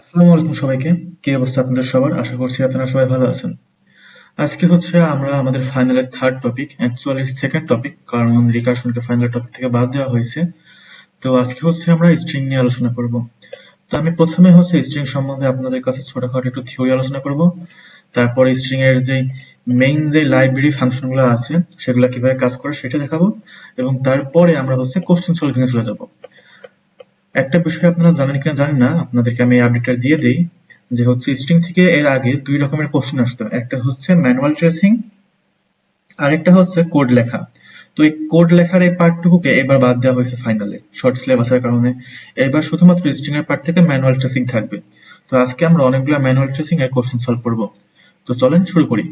আসসালামু আলাইকুম সবাইকে। কি অবস্থা আপনাদের সবার? আশা করছি আপনারা সবাই ভালো আছেন। আজকে হচ্ছে আমরা আমাদের ফাইনালের third topic, actually second topic, কারণ রিকার্শনকে ফাইনাল টপিক থেকে বাদ দেওয়া হয়েছে। তো আজকে হচ্ছে আমরা স্ট্রিং নিয়ে আলোচনা করব। তো আমি প্রথমে হচ্ছে স্ট্রিং সম্বন্ধে আপনাদের কাছে ছোটখাটো একটু থিওরি আলোচনা করব। তারপরে স্ট্রিং এর যে মেইন যে লাইব্রেরি ফাংশনগুলো আছে সেগুলো কিভাবে কাজ করে সেটা দেখাবো, এবং তারপরে আমরা হচ্ছে কোশ্চেন সলভিং এ চলে যাব। একটা বিষয় আপনারা জানেন কিনা জানেন না, আপনাদেরকে আমি আপডেটটা দিয়ে দেই যে হচ্ছে স্ট্রিং থেকে এর আগে দুই রকমের কোশ্চেন আসতো। একটা হচ্ছে ম্যানুয়াল ট্রেসিং, আরেকটা হচ্ছে কোড লেখা। তো এই কোড লেখার এই পার্টটুকুকে এবার বাদ দেওয়া হয়েছে ফাইনালে শর্ট সিলেবাসের কারণে। এবার শুধুমাত্র স্ট্রিং এর পার্ট থেকে ম্যানুয়াল ট্রেসিং থাকবে। তো আজকে আমরা অনেকগুলো ম্যানুয়াল ট্রেসিং এর কোশ্চেন সলভ করব। তো চলেন শুরু করি।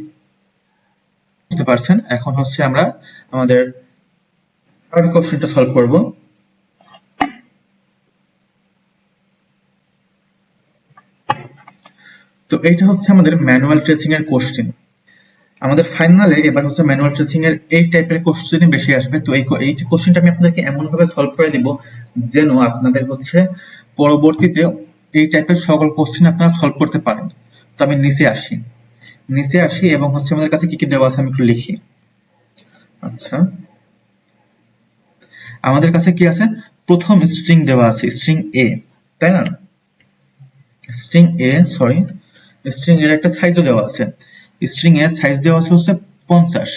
বুঝতে পারছেন, এখন হচ্ছে আমরা আমাদের থার্ড কোশ্চেনটা সলভ করব। তো এইটা হচ্ছে আমাদের ম্যানুয়াল ট্রেসিং এর কোশ্চেন। আমাদের ফাইনালে এবার হচ্ছে ম্যানুয়াল ট্রেসিং এর এই টাইপের কোশ্চেনই বেশি আসবে। তো এই কোশ্চেনটা আমি আপনাদেরকে এমন ভাবে সলভ করে দিব যেন আপনাদের হচ্ছে পরবর্তীতে এই টাইপের সকল কোশ্চেন আপনারা সলভ করতে পারেন। তো আমি নিচে আসি এবং হচ্ছে আমাদের কাছে কি কি দেওয়া আছে আমি একটু লিখি। আচ্ছা, আমাদের কাছে কি আছে? প্রথম স্ট্রিং দেওয়া আছে, স্ট্রিং এ, তাই না? স্ট্রিং এ, সরি, স্ট্রিং এর একটা সাইজও দেওয়া আছে। স্ট্রিং এর সাইজ দেওয়া আছে হচ্ছে 50,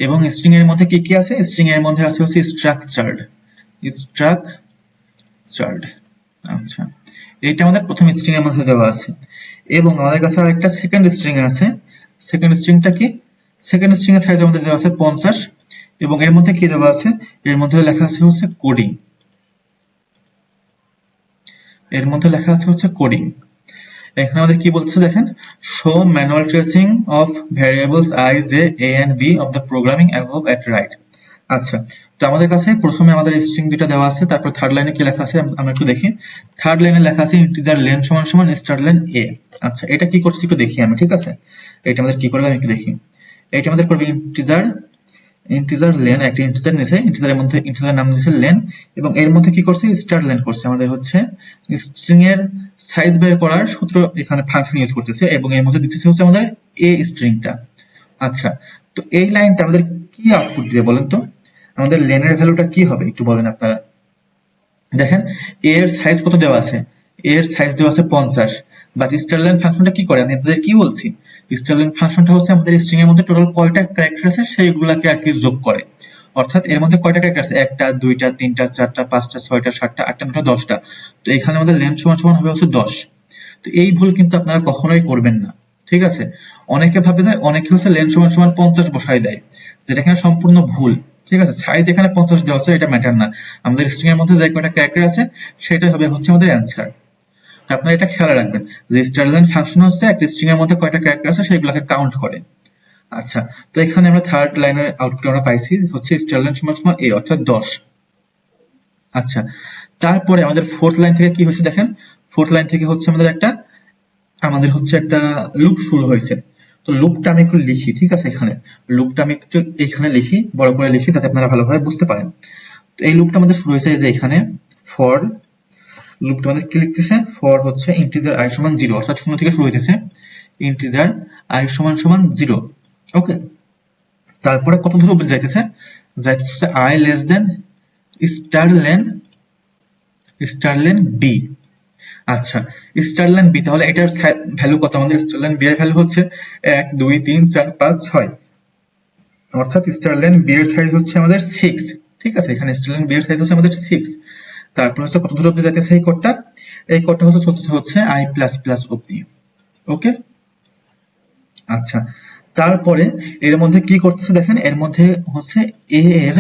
এবং স্ট্রিং এর মধ্যে কি কি আছে? স্ট্রিং এর মধ্যে আছে হচ্ছে স্ট্রাকচার্ড। আচ্ছা, এইটা আমাদের প্রথম স্ট্রিং এর মধ্যে দেওয়া আছে। এবং আমাদের কাছে আরেকটা সেকেন্ড স্ট্রিং আছে। সেকেন্ড স্ট্রিংটা কি? সেকেন্ড স্ট্রিং এর সাইজ আমাদের দেওয়া আছে 50, এবং এর মধ্যে কি দেওয়া আছে? এর মধ্যে লেখা আছে হচ্ছে কোডিং। এখানে আমাদের কি বলছে দেখেন, show manual tracing of variables i, j, a and b of the programming above at right। আচ্ছা, তো আমাদের কাছে প্রথমে আমাদের স্ট্রিং দুটো দেওয়া আছে, তারপর থার্ড লাইনে কি লেখা আছে আমরা একটু দেখি। থার্ড লাইনে লেখা আছে ইন্টিজার লেন সমান সমান স্টার লেন a। আচ্ছা, এটা কি করছি একটু দেখি আমি, ঠিক আছে? এটা আমাদের কি করবে আমি একটু দেখি। এটা আমাদের করবে ইন্টিজার লেন, একটা ইন্টিজার নিছে, ইন্টিজারের মধ্যে ইন্টিজারের নাম দিয়েছে লেন, এবং এর মধ্যে কি করছে? স্টার লেন করছে। আমাদের হচ্ছে স্ট্রিং এর সাইজ বের করার সূত্র এখানে ফাংশন ইউজ করতেছে, এবং এর মধ্যে দিতেছে হচ্ছে আমাদের এ স্ট্রিংটা। আচ্ছা, তো এই লাইনটা আমাদের কি আউটপুট দিবে বলেন তো? আমাদের লেনের ভ্যালুটা কি হবে একটু বলেন আপনারা। দেখেন, এর সাইজ কত দেওয়া আছে? এর সাইজ দেওয়া আছে 50, বাট স্টারলাইন ফাংশনটা কি করে? আমি আপনাদের কি বলছি, স্টারলাইন ফাংশনটা হচ্ছে আমাদের স্ট্রিং এর মধ্যে টোটাল কয়টা ক্যারেক্টার আছে সেইগুলোকে আর কি যোগ করে। অর্থাৎ এর মধ্যে কয়টা ক্যারেক্টার আছে? একটা, দুইটা, তিনটা, চারটা, পাঁচটা, ছয়টা, সাতটা, আটটা, নয়টা, 10টা। তো এখানে আমাদের লেন্থ সমান সমান হবে হচ্ছে 10। তো এই ভুল কিন্তু আপনারা কখনোই করবেন না, ঠিক আছে? অনেকে ভাবে যে অনেকে হচ্ছে লেন্থ সমান সমান 50 বসায় দেয়, যেটা এখানে সম্পূর্ণ ভুল। ঠিক আছে, সাইজ এখানে 50 দেওয়া আছে, এটা ম্যাটার না। আমাদের স্ট্রিং এর মধ্যে যে কয়টা ক্যারেক্টার আছে সেটাই হবে হচ্ছে আমাদের অ্যান্সার। আপনারা এটা খেয়াল রাখবেন যে স্টারলাইন ফাংশন হচ্ছে একটা স্ট্রিং এর মধ্যে কয়টা ক্যারেক্টার আছে সেগুলোকে কাউন্ট করে। আচ্ছা, তো এখানে আমরা থার্ড লাইনের আউটপুট আমরা পাইছি হচ্ছে স্টারলাইন সমান সমান a, অর্থাৎ 10। আচ্ছা, তারপরে আমাদের ফোর্থ লাইন থেকে কি হয়েছে দেখেন। ফোর্থ লাইন থেকে হচ্ছে আমাদের হচ্ছে একটা লুপ শুরু হয়েছে। তো লুপটা আমি একটু লিখি, ঠিক আছে? লুপটা আমি একটু এখানে লিখি, বড় করে লিখি যাতে আপনারা ভালোভাবে বুঝতে পারেন। তো এই লুপটা আমাদের শুরু হয়েছে যে এখানে ফর লুপটা আমাদের কি লিখতেছে? ফর হচ্ছে ইন্টিজার i সমান 0, অর্থাৎ 0 থেকে শুরু হইতেছে। ইন্টিজার i সমান সমান 0, ওকে। তারপরে কত দূর অবধি যাইতেছে i লেস দেন স্টারলেন b। আচ্ছা, স্টারলেন বি, তাহলে এটার ভ্যালু কত? আমাদের স্টারলেন বি এর ভ্যালু হচ্ছে 1 2 3 4 5 6, অর্থাৎ স্টারলেন বি এর সাইজ হচ্ছে আমাদের 6। ঠিক আছে, এখানে স্টারলেন বি এর সাইজ হচ্ছে আমাদের 6। তারপর হচ্ছে কত দূর অবধি যাইতেছে এই কোডটা হচ্ছে চলতেছে হচ্ছে i প্লাস প্লাস অবধি, ওকে। আচ্ছা, তারপরে এর মধ্যে কি করতেছে দেখেন, এর মধ্যে হচ্ছে a এর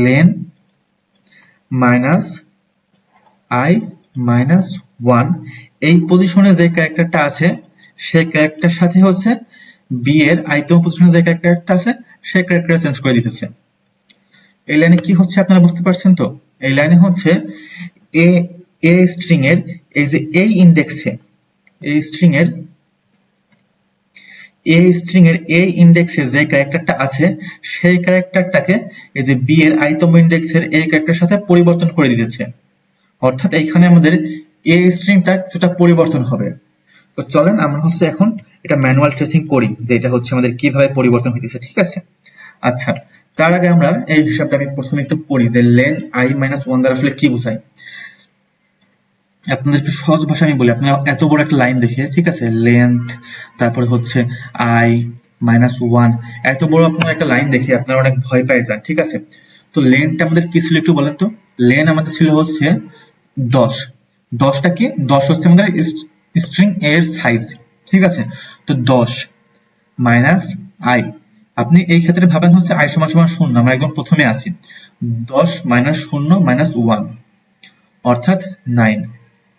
লেন মাইনাস i মাইনাস 1, এই পজিশনে যে ক্যারেক্টারটা আছে সেই ক্যারেক্টারের সাথে হচ্ছে বি এর i তম পজিশনে যে ক্যারেক্টারটা আছে সেই ক্যারেক্টার চেঞ্জ করে দিতেছে। এই লাইনে কি হচ্ছে আপনারা বুঝতে পারছেন তো? এই লাইনে হচ্ছে এ স্ট্রিং এর এই যে এই ইন্ডেক্সে এই স্ট্রিং এর এই ইন্ডেক্সে যে ক্যারেক্টারটা আছে সেই ক্যারেক্টারটাকে এই যে বি এর i তম ইন্ডেক্সের এই ক্যারেক্টারের সাথে পরিবর্তন করে দিতেছে। অর্থাৎ এইখানে আমাদের এই স্ট্রিংটা কিছুটা পরিবর্তন হবে। তো চলেন আমরা হচ্ছে এখন এটা ম্যানুয়াল ট্রেসিং করি, যে এটা হচ্ছে আমাদের কিভাবে পরিবর্তন হইতেছে, ঠিক আছে। আচ্ছা, তার আগে আমরা এই হিসাবটা আমি প্রথমে একটু পড়ি যে লেন I - 1 দ্বারা আসলে কি বোঝায়। আপনাদের একটু সহজ ভাষা আমি বলি, আপনারা এত বড় একটা লাইন দেখে, ঠিক আছে, লেন্থ তারপরে হচ্ছে I - 1, এত বড় আপনারা একটা লাইন দেখে আপনারা অনেক ভয় পেয়ে যান, ঠিক আছে। তো লেনটা আমাদের কি ছিল একটু বলেন তো। লেন আমাদের ছিল হচ্ছে 10। 10টা কি? 10 হচ্ছে আমাদের স্ট্রিং এর সাইজ, ঠিক আছে। তো 10 মাইনাস আই, আপনি এই ক্ষেত্রে ভাবেন হচ্ছে আই সমান সমান 0, আমরা একদম প্রথমে আসি। 10 মাইনাস 0 মাইনাস 1 অর্থাৎ 9,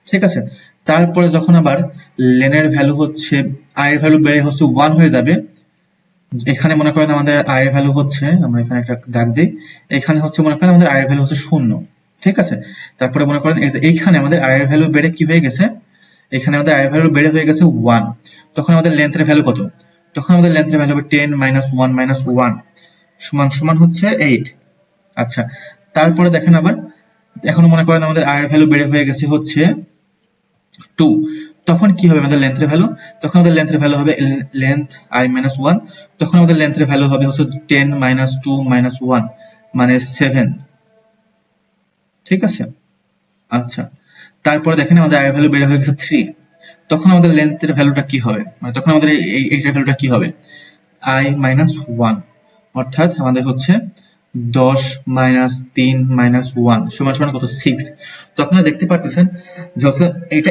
ঠিক আছে। তারপরে যখন আবার লেনের ভ্যালু হচ্ছে, আই এর ভ্যালু বেড়ে হচ্ছে 1 হয়ে যাবে, এখানে মনে করেন আমাদের আই এর ভ্যালু হচ্ছে, আমরা এখানে একটা দাগ দিই, এখানে হচ্ছে মনে করেন আমাদের আই এর ভ্যালু হচ্ছে 0, ঠিক আছে। তারপরে মনে করেন এই যে এইখানে আমাদের আই এর ভ্যালু বেড়ে কি হয়ে গেছে, এখানে আমাদের আই এর ভ্যালু বেড়ে হয়ে গেছে 1, তখন আমাদের লেন্থের ভ্যালু কত? তখন আমাদের লেন্থের ভ্যালু হবে 10 মাইনাস 1 মাইনাস 1 সমান সমান হচ্ছে 8। আচ্ছা, তারপরে দেখেন আবার এখন মনে করেন আমাদের আই এর ভ্যালু বেড়ে হয়ে গেছে হচ্ছে 2, তখন কি হবে আমাদের লেন্থের ভ্যালু? তখন আমাদের লেন্থের ভ্যালু হবে লেন্থ I - 1, তখন আমাদের লেন্থের ভ্যালু হবে হচ্ছে 10 মাইনাস 2 মাইনাস 1 মানে 7, ঠিক আছে। আচ্ছা, তারপরে দেখেন আমাদের আই এর ভ্যালু বেড়ে হয়ে গেছে 3, তখন আমাদের লেন্থের ভ্যালুটা কি হবে, মানে তখন আমাদের এইটার ভ্যালুটা কি হবে? I - 1, অর্থাৎ আমাদের হচ্ছে 10 মাইনাস 3 মাইনাস 1 সমান সমান কত? 6। তো আপনারা দেখতে পারতেছেন যখন এটা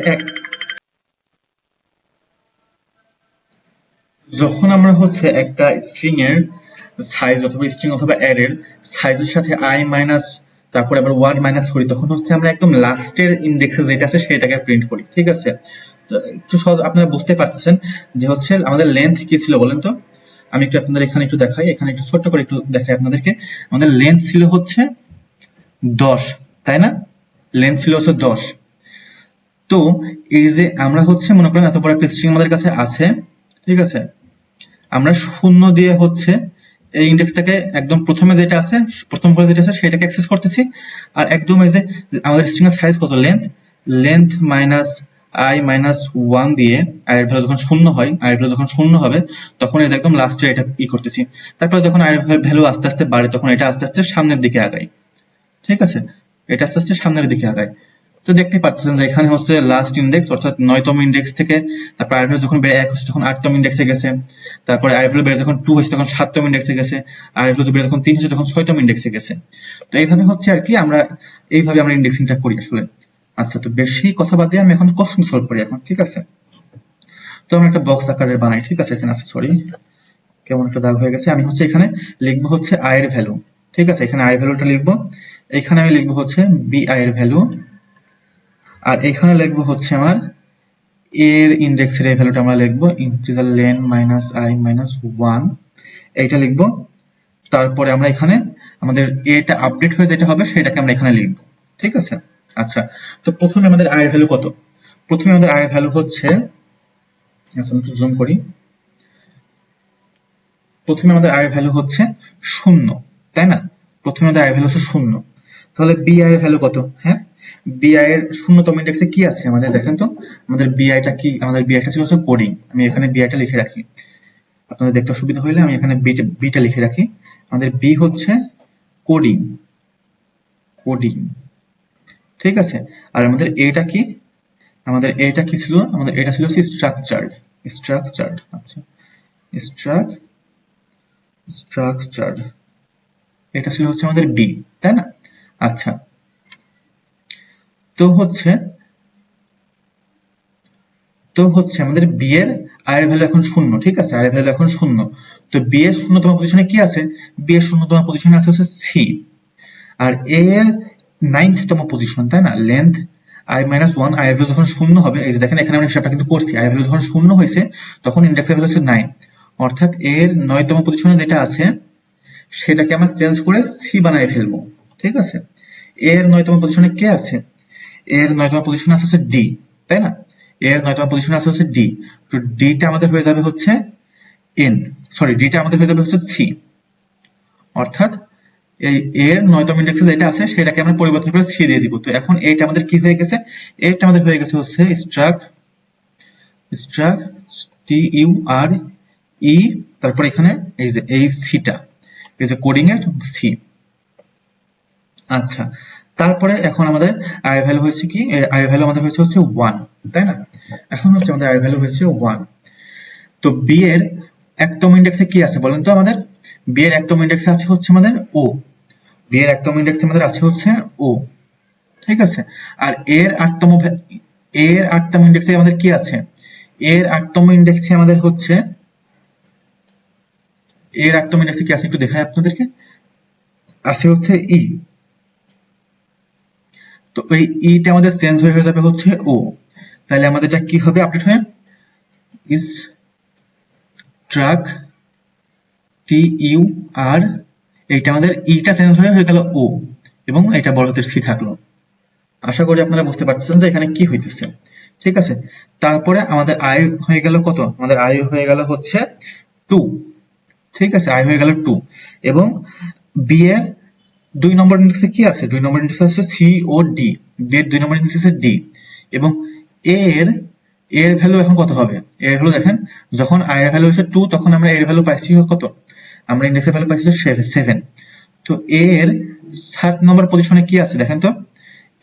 যখন আমরা হচ্ছে একটা স্ট্রিং এর সাইজ অথবা স্ট্রিং অথবা অ্যারের সাইজের সাথে আই মাইনাস তারপরে আবার ওয়ার্ড মাইনাস করি, তখন হচ্ছে আমরা একদম লাস্টের ইন্ডেক্সে যেটা আছে সেটাকে প্রিন্ট করি, ঠিক আছে। তো একটু সহজ আপনারা বুঝতে পারতেছেন যে হচ্ছে আমাদের লেন্থ কি ছিল বলেন তো। আমি একটু আপনাদের এখানে একটু দেখাই, এখানে একটু ছোট্ট করে একটু দেখাই আপনাদেরকে। আমাদের লেন্থ ছিল হচ্ছে 10, তাই না? লেন্থ ছিল হচ্ছে 10। তো এই যে আমরা হচ্ছে মনে করেন এত বড় একটা স্ট্রিং আমাদের কাছে আছে, ঠিক আছে, আমরা শূন্য দিয়ে হচ্ছে এই ইন্ডেক্সটাকে একদম প্রথমে যেটা আছে, প্রথম পরে যেটা আছে সেটাকে অ্যাক্সেস করতেছি, আর একদম এই যে আমাদের স্ট্রিং এর সাইজ কত, লেন্থ মাইনাস I - 1 দিয়ে আই এর ভ্যালু যখন শূন্য হয়, আই এর ভ্যালু যখন শূন্য হবে তখন এই যে একদম লাস্টে এটা করতেছি। তারপরে যখন আই এর ভ্যালু আস্তে আস্তে বাড়ে তখন এটা আস্তে আস্তে সামনের দিকে আগায়, ঠিক আছে, এটা আস্তে আস্তে সামনের দিকে আগায়। তো দেখতে পাচ্ছেন যে এখানে হচ্ছে লাস্ট ইন্ডেক্স অর্থাৎ 9তম ইন্ডেক্স থেকে তারপর আই ভ্যালু যখন বেড়ে 1 হচ্ছে তখন 8তম ইন্ডেক্সে গেছে, তারপরে আই ভ্যালু বেড়ে যখন 2 হচ্ছে তখন 7তম ইন্ডেক্সে গেছে, আই ভ্যালু বেড়ে যখন 3 হচ্ছে তখন 6তম ইন্ডেক্সে গেছে। তো এইভাবে হচ্ছে আর কি আমরা এইভাবে আমরা ইন্ডেক্সিংটা করি আসলে। আচ্ছা, তো বেশি কথা বাদ দিয়ে আমি এখন কোশ্চেন সলভ করি এখন, ঠিক আছে। তো আমরা একটা বক্স আকারের বানাই, ঠিক আছে, এখানে আছে, সরি কেমন একটা দাগ হয়ে গেছে। আমি হচ্ছে এখানে লিখবো হচ্ছে আই এর ভ্যালু, ঠিক আছে, এখানে আই এর ভ্যালুটা লিখবো, এখানে আমি লিখবো হচ্ছে বি আই এর ভ্যালু, আর এখানে লিখবো হচ্ছে আমার এর ইন্ডেক্সের এই ভ্যালুটা আমরা লিখবো integer lane minus I minus 1, এইটা লিখবো। তারপরে আমরা এখানে আমাদের এটা আপডেট হয়ে যেটা হবে সেটাকে আমরা এখানে লিখবো, ঠিক আছে। আচ্ছা, তো প্রথমে আমাদের আই এর ভ্যালু কত? প্রথমে আমাদের আই এর ভ্যালু হচ্ছে, আচ্ছা আমি একটু জুম করি, প্রথমে আমাদের আই এর ভ্যালু হচ্ছে 0, তাই না? প্রথমে আমাদের আই এর ভ্যালু হচ্ছে 0, তাহলে বি আই এর ভ্যালু কত? হ্যাঁ, বি আই এর 0তম ইন্ডেক্সে কি আছে আমাদের দেখেন তো। আমাদের বি আইটা কি? আমাদের বি আইটা ছিল হচ্ছে কোডিং, আমি এখানে বি আইটা লিখে রাখি, আপনাদের দেখতে সুবিধা হইলে আমি এখানে বিটা লিখে রাখি। আমাদের বি হচ্ছে কোডিং, কোডিং, ঠিক আছে। আর আমাদের এটা কি? আমাদের এটা কি ছিল? আমাদের এটা ছিল স্ট্রাকচার্ড, স্ট্রাকচার্ড, আচ্ছা স্ট্রাকচার্ড, এটা ছিল হচ্ছে আমাদের বি, তাই না? আচ্ছা, তো হচ্ছে আমাদের বি এর আই এর ভ্যালু এখন 0, ঠিক আছে, আই এর ভ্যালু এখন 0। তো বি এর 0তম পজিশনে কি আছে? বি এর 0তম পজিশনে আছে হচ্ছে সি, আর এ এর 9th-তম পজিশন, তাই না? লেন্থ I - 1, আই এর ভ্যালু যখন 0 হবে, এই যে দেখেন এখানে আমরা হিসাবটা কিন্তু করছি, আই এর ভ্যালু যখন 0 হয়েছে তখন ইন্ডেক্সের ভ্যালু হচ্ছে 9, অর্থাৎ এর 9তম পজিশনে যেটা আছে সেটাকে আমরা চেঞ্জ করে সি বানায় ফেলবো, ঠিক আছে। এর 9তম পজিশনে কে আছে? এর 9তম পজিশনে আছে হচ্ছে ডি, তাই না? এর 9তম পজিশনে আছে হচ্ছে ডি, তো ডিটা আমাদের হয়ে যাবে হচ্ছে ডিটা আমাদের হয়ে যাবে হচ্ছে সি, অর্থাৎ এই এর 9তম ইন্ডেক্সে যেটা আছে সেটাকে আমরা পরিবর্তন করে সি দিয়ে দিব। তো এখন এইটা আমাদের কি হয়ে গেছে, এইটা আমাদের হয়ে গেছে হচ্ছে স্ট্রাক টি ইউ আর ই, তারপর এখানে এই যে এই সিটা, এই যে কোডিং এর সি। আচ্ছা, তারপরে এখন আমাদের আই ভ্যালু হয়েছে কি, আই ভ্যালু আমাদের হয়েছে হচ্ছে 1, তাই না? এখন হচ্ছে আমাদের আই ভ্যালু হয়েছে 1। তো বি এর 1তম ইন্ডেক্সে কি আছে বলেন তো আমাদের? বি এর 1তম ইন্ডেক্সে আছে হচ্ছে আমাদের ও, বি এর 1তম ইন্ডেক্সে আমাদের আছে হচ্ছে ও, ঠিক আছে? আর এর 8তম ইন্ডেক্সে আমাদের কি আছে? এর 8তম ইন্ডেক্সে আমাদের হচ্ছে, এর 8তম ইন্ডেক্সে কি আছে একটু দেখাই আপনাদেরকে, আছে হচ্ছে ই। তো এই ইটা আমাদের চেঞ্জ হয়ে যাবে হচ্ছে ও, তাহলে আমাদের এটা কি হবে আপডেট হয়ে, is truck t u r, এইটা আমাদের ইটা চেঞ্জ হয়ে গেল ও, এবং এটা বড় হাতের সি থাকলো। আশা করি আপনারা বুঝতে পারছেন যে এখানে কি হইতেছে, ঠিক আছে? তারপরে আমাদের আই হয়ে গেল কত, আমাদের আই হয়ে গেল হচ্ছে 2, ঠিক আছে? আই হয়ে গেল 2, এবং বি এর 2 নম্বর ইন্ডেক্সে কি আছে? 2 নম্বর ইন্ডেক্সে আছে সি ও ডি, বি এর 2 নম্বর ইন্ডেক্সে আছে ডি, এবং এর এর ভ্যালু এখন কত হবে? এর ভ্যালু দেখেন, যখন আই এর ভ্যালু হচ্ছে 2 তখন আমরা এর ভ্যালু পাইছি কত? আমরা ইন্ডেক্সের ভ্যালু পাইছি 7। তো এর 7 নম্বর পজিশনে কি আছে দেখেন তো?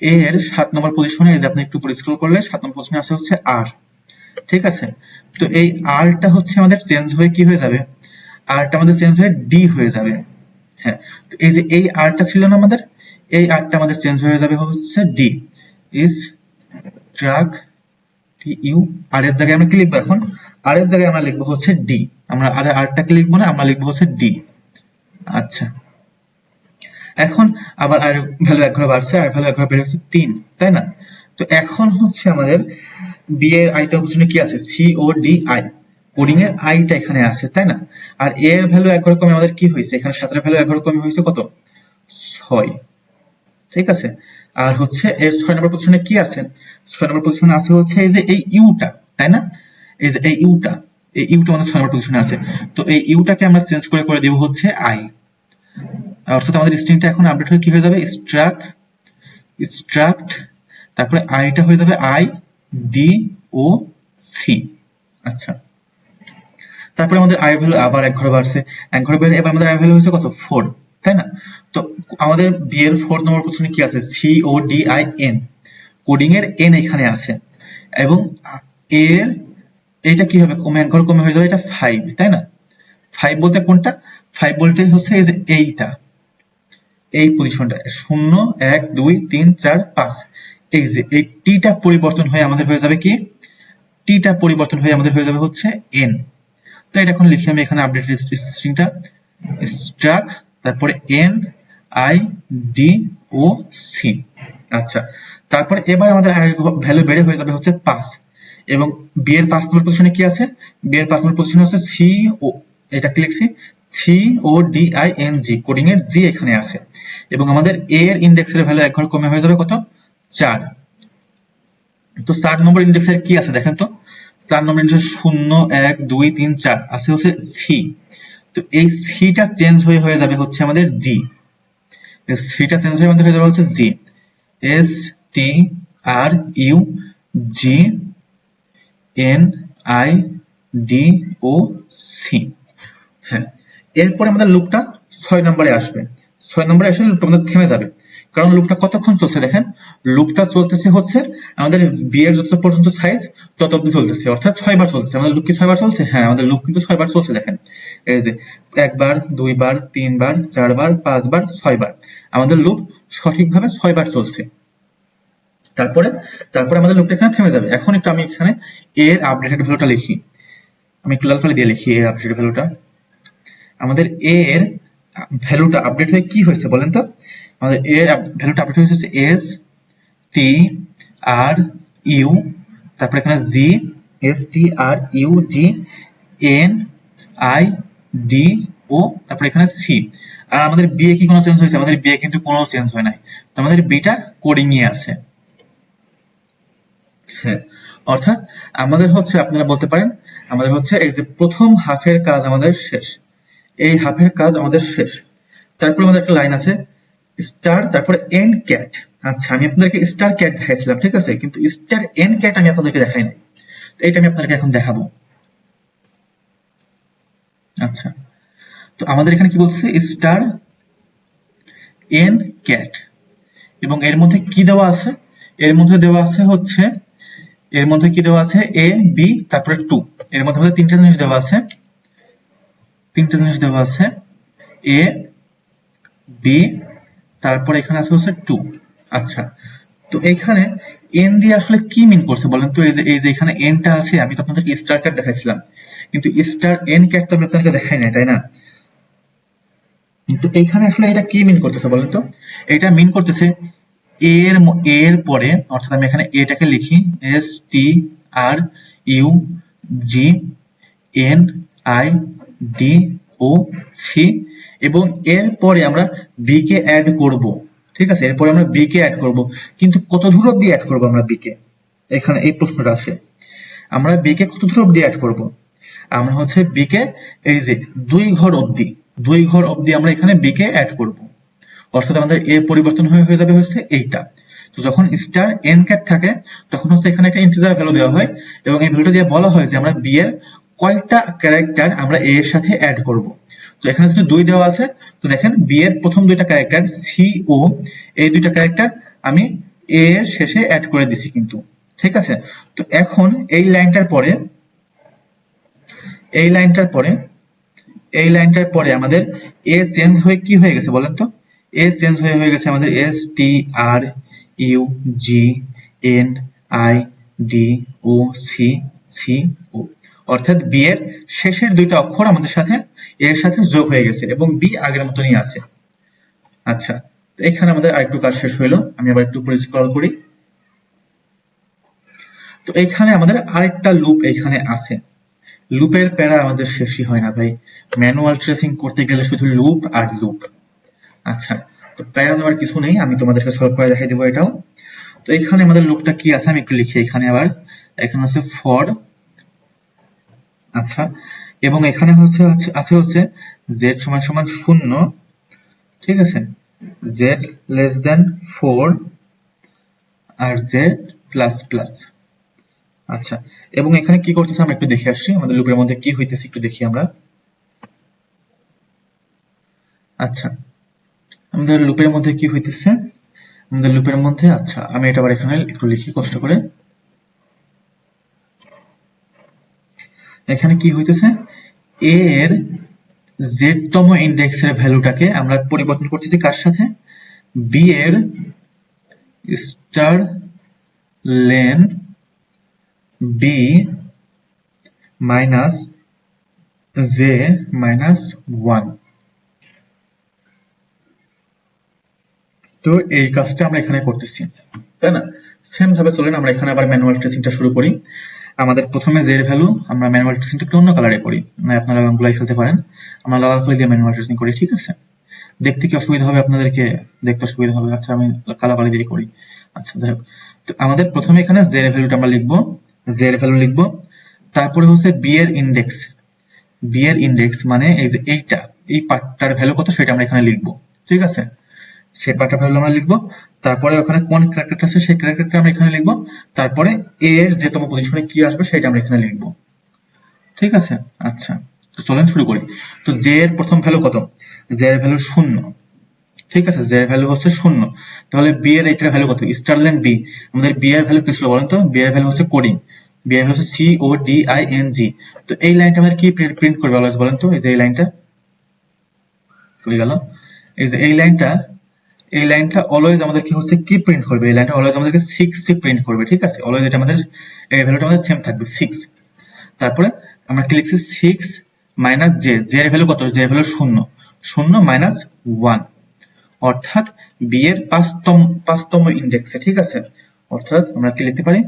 এর 7 নম্বর পজিশনে, এই যে আপনি একটু উপরে স্ক্রল করলে 7 নম্বর পজিশনে আছে হচ্ছে আর, ঠিক আছে? তো এই আরটা হচ্ছে আমাদের চেঞ্জ হয়ে কি হয়ে যাবে? আরটা আমাদের চেঞ্জ হয়ে ডি হয়ে যাবে। হ্যাঁ, তো এই যে এই আরটা ছিল না আমাদের, এই আরটা আমাদের চেঞ্জ হয়ে যাবে হচ্ছে d, is truck t u, r এর জায়গায় আমরা কি লিখবো এখন? আর এর জায়গায় আমরা লিখবো হচ্ছে ডি, আমরা আর আরটাকে লিখবো না, আমরা লিখবো হচ্ছে ডি। আচ্ছা, এখন আবার আর ভ্যালু 1 ঘরে বাড়ছে, আর ভ্যালু 1 ঘরে বেড়ে হচ্ছে 3, তাই না? তো এখন হচ্ছে আমাদের বি এর আইটা পজিশনে কি আছে? C o d i, coding এর আইটা এখানে আছে, তাই না? আর এর ভ্যালু 1 ঘরে কমে আমাদের কি হয়েছে? এখানে 7 এর ভ্যালু 1 ঘরে কমে হয়েছে কত? 6, ঠিক আছে? আর হচ্ছে এর 6 নম্বর পজিশনে কি আছে? 6 নম্বর পজিশনে আছে হচ্ছে এই যে এই ইউটা, তাই না? এই যে এই ইউটা, এই ইউটা আমাদের 6 নম্বর পজিশনে আছে। তো এই ইউটাকে আমরা চেঞ্জ করে দেব হচ্ছে আই, অর্থাৎ আমাদের স্ট্রিংটা এখন আপডেট হয়ে কি হয়ে যাবে? স্ট্রাক্ট, তারপরে আইটা হয়ে যাবে আই ডি ও সি। আচ্ছা, তারপরে আমাদের আই ভ্যালু আবার 1 ঘরে বাড়ছে, 1 ঘরে বেড়ে এবার আমাদের আই ভ্যালু হয়েছে কত? 4, তাই না? তো আমাদের বি এর 4 নম্বর পজিশনে কি আছে? C o d i n, coding এর এন এখানে আছে, এবং এর এইটা কি হবে? কমে 1 ঘর কমে হয়ে যাবে এটা 5, তাই না? 5 বলতে কোনটা? 5 বলতে হচ্ছে এই যে এইটা, এই পজিশনটা 0 1 2 3 4 5, এই যে এই টিটা পরিবর্তন হয়ে আমাদের হয়ে যাবে কি? টিটা পরিবর্তন হয়ে আমাদের হয়ে যাবে হচ্ছে এন। তো এটা এখন লিখি আমি এখানে আপডেট স্ট্রিংটা, স্ট্রাক, তারপরে n I D O c. আচ্ছা, তারপরে এবার আমাদের ভ্যালু বেড়ে হয়ে যাবে হচ্ছে 5, এবং বি এর 5 নম্বর পজিশনে কি আছে? বি এর 5 নম্বর পজিশনে হচ্ছে সি ও, এটা কি লিখছি? C o d i n g, coding এর জি এখানে আছে, এবং আমাদের এ এর ইন্ডেক্সের ভ্যালু 1 ঘর কমে হয়ে যাবে কত? 4। তো 4 নম্বর ইন্ডেক্সের কি আছে দেখেন তো? 4 নম্বর ইন্ডেক্সে 0 1 2 3 4 আছে হচ্ছে সি। তো এই সিটা চেঞ্জ হয়ে যাবে হচ্ছে আমাদের জি, সিটা চেঞ্জ হয়ে আমাদের হয়ে যাবে হচ্ছে G, S T are you G N I D O C. হ্যাঁ, এরপরে আমাদের লুপটা 6 নম্বরে আসবে। 6 নম্বরে আসলে লুপটা আমাদের থেমে যাবে, কারণ লুপটা কতক্ষণ চলছে দেখেন? লুপটা চলতেছে হচ্ছে আমাদের বি এর যত পর্যন্ত সাইজ তত অবধি চলতেছে, অর্থাৎ 6 বার চলতেছে। আমাদের লুপ কি 6 বার চলছে? হ্যাঁ, আমাদের লুপ কিন্তু 6 বার চলছে। দেখেন এই যে 1 বার 2 বার 3 বার 4 বার 5 বার 6 বার, আমাদের লুপ সঠিকভাবে 6 বার চলছে। তারপরে আমাদের লুপটা এখানে থেমে যাবে। এখন একটু আমি এখানে এর আপডেটেড ভ্যালুটা লিখি, আমি একটু লাল কালি দিয়ে লিখি এর আপডেটেড ভ্যালুটা। আমাদের এ এর ভ্যালুটা আপডেট হয়ে কি হয়েছে বলেন তো? আমাদের এ এর ভ্যালুটা আপডেট হয়েছে এস টি আর ইউ, তারপর এখানে G, S T are you G N I D O, তারপর এখানে সি। আর আমাদের বি এ কি কোনো চেঞ্জ হয়েছে? আমাদের বি এ কিন্তু কোনো চেঞ্জ হয় নাই, তো আমাদের বিটা কোডিং এ আছে। হ্যাঁ, অর্থাৎ আমাদের হচ্ছে, আপনারা বলতে পারেন আমাদের হচ্ছে এই যে প্রথম হাফের কাজ আমাদের শেষ, এই হাফের কাজ আমাদের শেষ। তারপরে আমাদের একটা লাইন আছে স্টার তারপরে এন ক্যাট। আচ্ছা, আমি আপনাদেরকে স্টার ক্যাট দেখাইছিলাম, ঠিক আছে, কিন্তু স্টার এন ক্যাট আমি আপনাদেরকে দেখাই নাই। তো এটা আমি আপনাদেরকে এখন দেখাবো। আচ্ছা, তো আমাদের এখানে কি বলছে, স্টার এন ক্যাট, এবং এর মধ্যে কি দেওয়া আছে, এর মধ্যে দেওয়া আছে হচ্ছে, এর মধ্যে কি দেওয়া আছে, এ বি তারপরে 2, এর মধ্যে আমাদের তিনটা জিনিস দেওয়া আছে, এ বি তারপরে এখানে আছে হচ্ছে 2। আচ্ছা, তো এইখানে এন দিয়ে আসলে কি মিন করছে বলেন তো? এই যে এখানে এনটা আছে, আমি তো আপনাদেরকে স্টার ক্যাট দেখাইছিলাম, কিন্তু স্টার এন ক্যাট তো আমি আপনাদেরকে দেখাই নাই, তাই না? কিন্তু এইখানে আসলে এটা কি মিন করতেছে বলেন তো? এটা মিন করতেছে এর পরে, অর্থাৎ আমি এখানে এটাকে লিখি s T are you G N I D O c, এবং এর পরে আমরা বি কে অ্যাড করব, ঠিক আছে, এরপরে আমরা বি কে অ্যাড করব, কিন্তু কত দূর অবধি অ্যাড করব আমরা বি কে? এখানে এই প্রশ্নটা আসে, আমরা বি কে কত দূর অবধি অ্যাড করব? আমরা হচ্ছে বি কে এই যে 2 ঘর অবধি আমরা এখানে বি কে অ্যাড করব, অর্থাৎ আমাদের এ পরিবর্তন হয়ে যাবে হচ্ছে এইটা। তো যখন স্টার এন ক্যাট থাকে তখন হচ্ছে এখানে একটা ইন্টিজার ভ্যালু দেওয়া হয়, এবং এই ভ্যালুটা দিয়ে বলা হয় যে আমরা বি এর কয়টা ক্যারেক্টার আমরা এ এর সাথে অ্যাড করব। তো এখানে যদি 2 দেওয়া আছে, তো দেখেন বি এর প্রথম 2টা ক্যারেক্টার সি ও, এই 2টা ক্যারেক্টার আমি এ এর শেষে অ্যাড করে দিছি কিন্তু, ঠিক আছে। তো এখন এই লাইনটার পরে আমাদের এ চেঞ্জ হয়ে কি হয়ে গেছে বলেন তো? এ চেঞ্জ হয়ে গেছে আমাদের S T are you G N I D O C C O, অর্থাৎ বি এর শেষের 2টা অক্ষর আমাদের সাথে এর সাথে যোগ হয়ে গেছে, এবং বি আগের মতনই আছে। আচ্ছা, তো এখানে আমাদের আরেকটু কাজ শেষ হইলো, আমি আবার একটু উপরে স্ক্রল করি। তো এখানে আমাদের আরেকটা লুপ এখানে আছে, লুপের প্যারা আমাদের শেষই হয় না ভাই, ম্যানুয়াল ট্রেসিং করতে গেলে শুধু লুপ আর লুপ। আচ্ছা, তো প্যারা নেওয়ার কিছু নেই, আমি তোমাদেরকে সলভ করে দেখাই দেবো এটাও। তো এখানে আমাদের লুপটা কি আছে আমি একটু লিখি এখানে, আবার এখানে আছে ফর, আচ্ছা, এবং এখানে হচ্ছে জেড সমান সমান 0, ঠিক আছে, জেড লেস দেন 4 আর জেড প্লাস প্লাস। আচ্ছা, এবং এখানে কি করতেছে আমরা একটু দেখে আসছি, আমাদের লুপের মধ্যে কি হইতেছে একটু দেখি আমরা। আচ্ছা, আমাদের লুপের মধ্যে কি হইতেছে, আমাদের লুপের মধ্যে, আচ্ছা আমি এটা আবার এখানে একটু লিখি কষ্ট করে। এখানে কি হইতেছে, এ এর জেড তম ইন্ডেক্সের ভ্যালুটাকে আমরা পরিবর্তন করতেছি কার সাথে, বি এর star len b minus j minus 1। তো এই কাজটা আমরা এখানে করতেছি, তাই না? সেম ভাবে চলেন আমরা এখানে আবার ম্যানুয়াল ট্রেসিংটা শুরু করি। আমাদের প্রথমে জের ভ্যালু আমরা ম্যানুয়াল ট্রেসিংটা একটু অন্য কালারে করি, না আপনারা রংগুলাই ফেলতে পারেন, আমরা লাল কালি দিয়ে ম্যানুয়াল ট্রেসিং করি, ঠিক আছে? দেখতে কি অসুবিধা হবে আপনাদেরকে? দেখতে অসুবিধা হবে, আচ্ছা আমি কালো কালি দিয়ে করি। আচ্ছা যাই হোক, তো আমাদের প্রথমে এখানে জের ভ্যালুটা আমরা লিখবো, জের ভ্যালু লিখবো, তারপরে হচ্ছে বি এর ইন্ডেক্স মানে এই যে এইটা, এই পার্টটার ভ্যালু কত সেটা আমরা এখানে লিখবো, ঠিক আছে, সেই পার্টটার ভ্যালু আমরা লিখবো, তারপরে ওখানে কোন ক্যারেক্টারটা আছে সেই ক্যারেক্টারটা আমরা এখানে লিখবো, তারপরে এ এর যে তম পজিশনে কি আসবে সেটা আমরা এখানে লিখবো, ঠিক আছে। আচ্ছা, তো চলেন শুরু করি। তো জে এর প্রথম ভ্যালু কত, জে এর ভ্যালু 0, ঠিক আছে, জে এর ভ্যালু হচ্ছে 0, তাহলে বি এর এইটার ভ্যালু কত, স্টারলেন বি, আমাদের বি এর ভ্যালু কি ছিল বলেন তো? বি এর ভ্যালু হচ্ছে কোডিং, বি এর ভ্যালু হচ্ছে c o d i n g. তো এই লাইনটা আমাদের কি প্রিন্ট করবে অলওয়েজ বলেন তো? এই যে এই লাইনটা কই গেল, এই যে এই লাইনটা অলওয়েজ আমাদের কি হচ্ছে, কি প্রিন্ট করবে, এই লাইনটা অলওয়েজ আমাদেরকে 6 প্রিন্ট করবে, ঠিক আছে, অলওয়েজ এটা আমাদের এই ভ্যালুটা আমাদের সেম থাকবে 6। তারপরে আমরা কি লিখছি, 6 মাইনাস জে, জে এর ভ্যালু কত, জে এর ভ্যালু 0 মাইনাস 1, অর্থাৎ বি এর পাঁচতম ইন্ডেক্সে, ঠিক আছে, অর্থাৎ আমরা কি লিখতে পারি,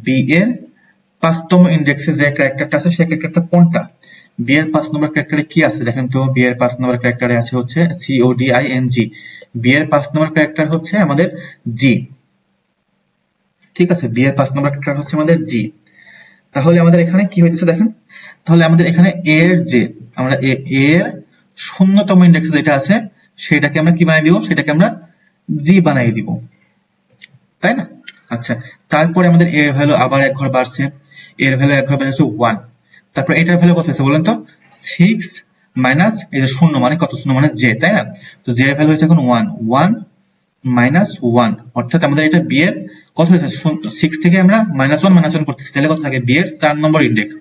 বি এর 5তম ইন্ডেক্সে যে ক্যারেক্টারটা আছে সেই ক্যারেক্টারটা কোনটা, বি এর 5 নম্বর ক্যারেক্টারে কি আছে দেখেন তো, বি এর 5 নম্বর ক্যারেক্টারে আছে হচ্ছে c o d i n g, b এর 5 নম্বর ক্যারেক্টার হচ্ছে আমাদের জি, ঠিক আছে, বি এর 5 নম্বর ক্যারেক্টার হচ্ছে আমাদের জি। তাহলে আমাদের এখানে কি হইতেছে দেখেন, তাহলে আমাদের এখানে এর যে আমরা এর 0তম ইন্ডেক্সে যেটা আছে সেটাকে আমরা কি বানাই দিব, সেটাকে আমরা জি বানাই দিব, তাই না? আচ্ছা, তারপরে আমাদের এর ভ্যালু আবার এক ঘর বাড়ছে, এর ভ্যালু এক ঘর বেড়েছে 1, তারপর এটার ভ্যালু কত হয়েছে বলেন তো, 6 মাইনাস এই যে শূন্য মানে কত, শূন্য মানে জে, তাই না? তো জে এর ভ্যালু হয়েছে এখন 1 মাইনাস 1, অর্থাৎ আমাদের এটা বি এর কত হয়েছে, 6 থেকে আমরা -1 করতেছি, তাহলে কত থাকে, বি এর 4 নম্বর ইন্ডেক্স।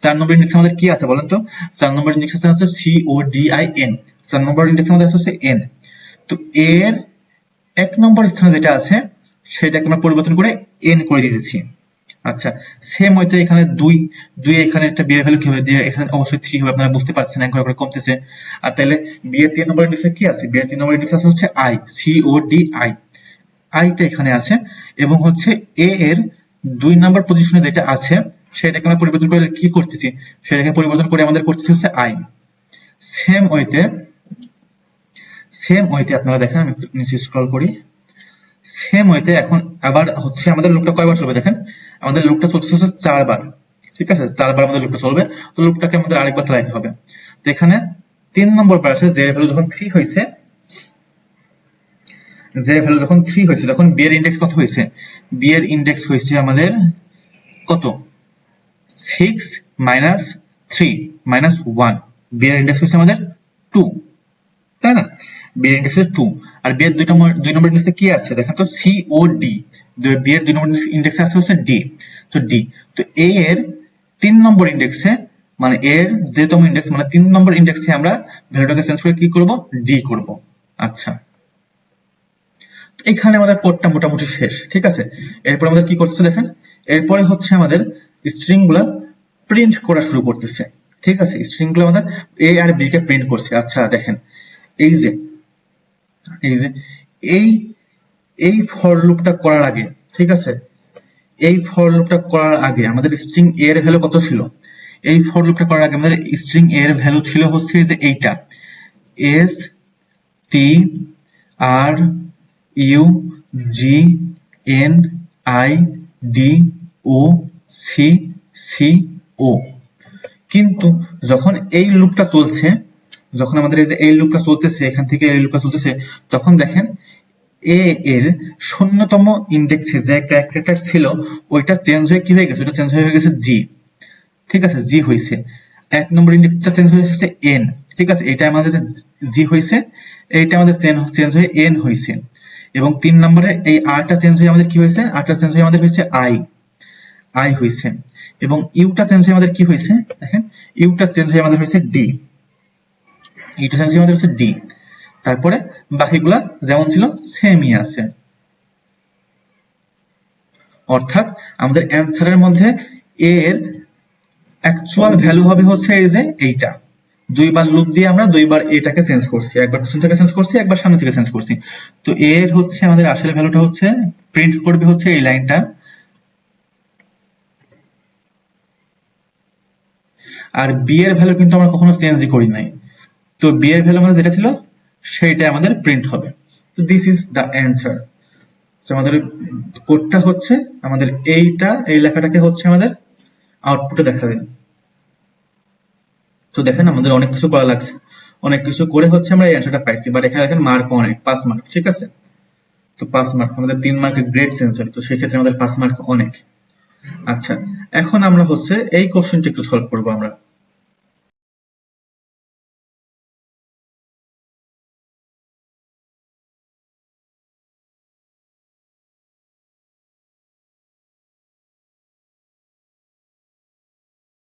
4 নম্বর ইন্ডেক্স আমাদের কি আছে বলেন তো, 4 নম্বর ইন্ডেক্স আছে হচ্ছে CODIN, 4 নম্বর ইন্ডেক্স আমাদের আছে হচ্ছে n। তো এর 1 নম্বর স্থানে যেটা আছে সেটাকে আমরা পরিবর্তন করে n করে দিতেছি। আচ্ছা, সেম হইতে এখানে 2 এখানে একটা বি এর ভ্যালু কি হবে, এখানে অবশ্যই 3 হবে, আপনারা বুঝতে পারছেন এক করে কমতেছে। আর তাহলে বি এর 3 নম্বর ইন্ডেক্সে কি আছে, বি এর 3 নম্বর ইন্ডেক্স আছে হচ্ছে i, CODI, আইটা এখানে আছে, এবং হচ্ছে এ এর 2 নম্বর পজিশনে যেটা আছে সেটাকে আমরা পরিবর্তন করে কি করতেছি, সেটাকে পরিবর্তন করে আমাদের করতেছি হচ্ছে i। সেম ওয়েতে আপনারা দেখেন, আমি একটু নিচে স্ক্রল করি, সেম ওয়েতে এখন আবার হচ্ছে আমাদের লুপটা কয়বার চলবে দেখেন, আমাদের লুপটা চলছে হচ্ছে 4 বার, ঠিক আছে, 4 বার আমাদের লুপটা চলবে। তো লুপটাকে আমাদের আরেকবার চালাতে হবে। তো এখানে 3 নম্বর বার আছে, যে ভ্যালু যখন 3 হয়েছে, যে ভ্যালু যখন 3 হয়েছে তখন বি এর ইনডেক্স কত হয়েছে, বি এর ইনডেক্স হয়েছে আমাদের কত, 6 মাইনাস 3 মাইনাস 1, বি এর ইনডেক্স হয়েছে আমাদের 2, তাই না? বি এর ইনডেক্স হচ্ছে 2, আর বি এর 2 নম্বর ইনডেক্সে কি আছে দেখেন তো, COD, বি এর 2 নম্বর ইনডেক্সে আছে হচ্ছে D, তো D। তো A এর 3 নম্বর ইনডেক্সে মানে এর যে তম ইনডেক্স মানে 3 নম্বর ইনডেক্সে আমরা ভ্যালুটাকে চেঞ্জ করে কি করব, D করব। আচ্ছা, এখানে আমাদের কোডটা মোটামুটি শেষ, ঠিক আছে। এরপর আমাদের কি করতেছে দেখেন, এরপরে হচ্ছে আমাদের স্ট্রিং গুলা প্রিন্ট করা শুরু করতেছে, ঠিক আছে। স্ট্রিং গুলো আমাদের এ আর বি কে প্রিন্ট করছে। আচ্ছা দেখেন, এই যে এই ফর লুপটা করার আগে, ঠিক আছে, এই ফর লুপটা করার আগে আমাদের স্ট্রিং এ এর ভ্যালু কত ছিল, এই ফর লুপটা করার আগে আমাদের স্ট্রিং এ এর ভ্যালু ছিল হচ্ছে যে এইটা, S T are you G N I D O C C O. কিন্তু যখন এই লুপটা চলছে, যখন আমাদের এই যে এই লুপটা চলতেছে, এখান থেকে এই লুপটা চলতেছে, তখন দেখেন এ এর 0তম ইনডেক্সে যে ক্যারেক্টারটা ছিল ওইটা চেঞ্জ হয়ে কি হয়ে গেছে, ওটা চেঞ্জ হয়ে গেছে জি, ঠিক আছে, জি হইছে। 1 নম্বর ইনডেক্সটা চেঞ্জ হয়ে গেছে এন, ঠিক আছে, এটা আমাদের জি হইছে, এইটা আমাদের চেঞ্জ হয়ে এন হইছে, এবং 3 নম্বরে এই আরটা চেঞ্জ হয়ে আমাদের কি হয়েছে, আরটা চেঞ্জ হয়ে আমাদের হয়েছে আই হইছে, এবং ইউটা চেঞ্জ হয়ে আমাদের কি হয়েছে দেখেন, ইউটা চেঞ্জ হয়ে আমাদের হয়েছে ডি, ইউটা চেঞ্জ হয়ে আমাদের হচ্ছে ডি। তারপরে বাকিগুলা যেমন ছিল সেমই আছে, অর্থাৎ আমাদের অ্যানসারের মধ্যে এ এর অ্যাকচুয়াল ভ্যালু হবে হচ্ছে এই যে এইটা। দুইবার লুপ দিয়ে আমরা দুইবার এটাকে চেঞ্জ করছি, একবার পিছন থেকে চেঞ্জ করছি, একবার সামনে থেকে চেঞ্জ করছি। তো এর হচ্ছে আমাদের আসলে ভ্যালুটা হচ্ছে প্রিন্ট করবে হচ্ছে এই লাইনটা, আর বি এর ভ্যালু কিন্তু আমরা কখনো চেঞ্জই করি নাই, তো বি এর ভ্যালু আমাদের যেটা ছিল সেইটা আমাদের প্রিন্ট হবে। তো দিস ইজ দ্য অ্যান্সার। আমাদের কোডটা হচ্ছে আমাদের এইটা, এই লেখাটাকে হচ্ছে আমাদের আউটপুটে দেখাবে। তো দেখেন আমাদের অনেক কিছু করা লাগছে, অনেক কিছু করে হচ্ছে আমরা এই অ্যান্সারটা পাইছি, বাট এখানে দেখেন মার্ক অনেক, 5 মার্ক, ঠিক আছে। তো 5 মার্ক, আমাদের 3 মার্কের গ্রেড চেঞ্জ হয়, তো সেক্ষেত্রে আমাদের 5 মার্ক অনেক। আচ্ছা, এখন আমরা হচ্ছে এই কোশ্চেনটা একটু সলভ করবো আমরা।